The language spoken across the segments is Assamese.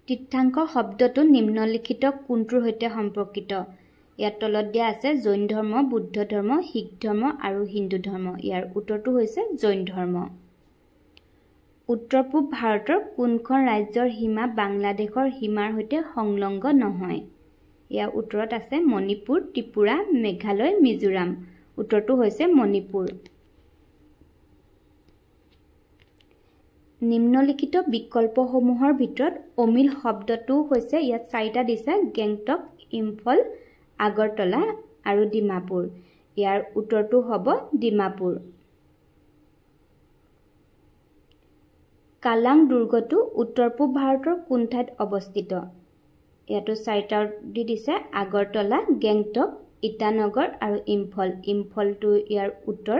তীर्थাংকৰ শব্দটো নিম্নলিখিত কোনটোৰ সৈতে সম্পৰ্কিত? ইয়াত তলত দিয়া আছে জৈন ধৰ্ম, বুদ্ধ ধৰ্ম, শিখ ধৰ্ম আৰু হিন্দু ধৰ্ম। ইয়াৰ উত্তৰটো হৈছে জৈন ধৰ্ম। উত্তৰ পূব ভাৰতৰ কোনখন ৰাজ্যৰ সীমা বাংলাদেশৰ সীমাৰ সৈতে সংলগ্ন নহয়? ইয়াৰ উত্তৰত আছে মণিপুৰ, ত্ৰিপুৰা, মেঘালয়, মিজোৰাম। উত্তৰটো হৈছে মণিপুৰ। নিম্নলিখিত বিকল্পসমূহৰ ভিতৰত অমিল শব্দটো হৈছে, ইয়াত 4টা দিছে, গেংটক, ইম্ফল, আগৰতলা আৰু ডিমাপুৰ। ইয়াৰ উত্তৰটো হ'ব ডিমাপুৰ। কালাং দুৰ্গটো উত্তৰ পূব ভাৰতৰ কোন ঠাইত অৱস্থিত? ইয়াতো 4টা দি দিছে, আগৰতলা, গেংটক, ইটানগৰ আৰু ইম্ফল। ইম্ফলটো ইয়াৰ উত্তৰ।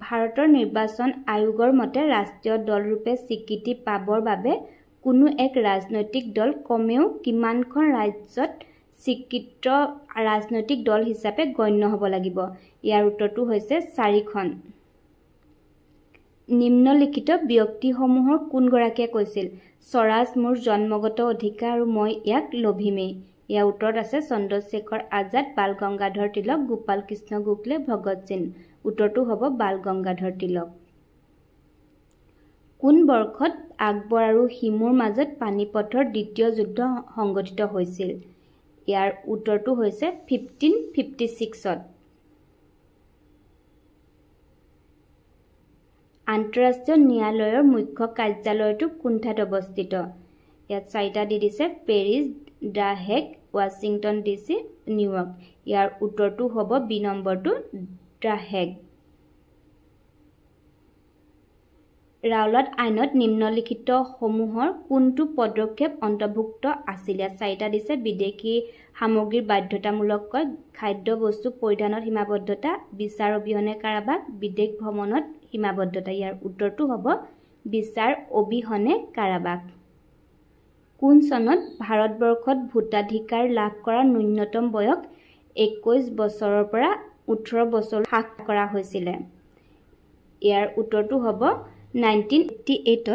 ভাৰতৰ নিৰ্বাচন আয়োগৰ মতে ৰাষ্ট্ৰীয় দল ৰূপে স্বীকৃতি পাবৰ বাবে কোনো এক ৰাজনৈতিক দল কমেও কিমানখন ৰাজ্যত স্বীকৃত ৰাজনৈতিক দল হিচাপে গণ্য হ'ব লাগিব? ইয়াৰ উত্তৰটো হৈছে 4খন। নিম্নলিখিত ব্যক্তিসমূহৰ কোনগৰাকীয়ে কৈছিল, স্বৰাজ মোৰ জন্মগত অধিকাৰ আৰু মই ইয়াক লভিমেই? ইয়াৰ উত্তৰত আছে চন্দ্ৰশেখৰ আজাদ, বাল গংগাধৰ তিলক, গোপাল কৃষ্ণ গোখলে, ভগত সিং। উত্তৰটো হ'ব বাল গংগাধৰ তিলক। কোন বৰ্ষত আকবৰ আৰু হিমুৰ মাজত পানিপথৰ দ্বিতীয় যুদ্ধ সংঘটিত হৈছিল? ইয়াৰ উত্তৰটো হৈছে 1556ত। আন্তঃৰাষ্ট্ৰীয় ন্যায়ালয়ৰ মুখ্য কাৰ্যালয়টো কোন ঠাইত অৱস্থিত? ইয়াত 4টা দি দিছে, Paris, the Hague, Washington DC, New York. ইয়াৰ উত্তৰটো হ'ব বি নম্বৰটো, দ্য হেগ। ৰাওলাট আইনত নিম্নলিখিত সমূহৰ কোনটো পদক্ষেপ অন্তৰ্ভুক্ত আছিল? ইয়াত 4টা দিছে, বিদেশী সামগ্ৰীৰ বাধ্যতামূলককৈ খাদ্য বস্তু পৰিধানত সীমাবদ্ধতা, বিচাৰ অবিহনে কাৰাবাস, বিদেশ ভ্ৰমণত সীমাবদ্ধতা। ইয়াৰ উত্তৰটো হ'ব বিচাৰ অবিহনে কাৰাবাস। কোন চনত ভাৰতবৰ্ষত ভোটাধিকাৰ লাভ কৰাৰ ন্যূনতম বয়স 21 বছৰৰ পৰা 18 বছৰ হ্ৰাস কৰা হৈছিলে? ইয়াৰ উত্তৰটো হ'ব 1988ত।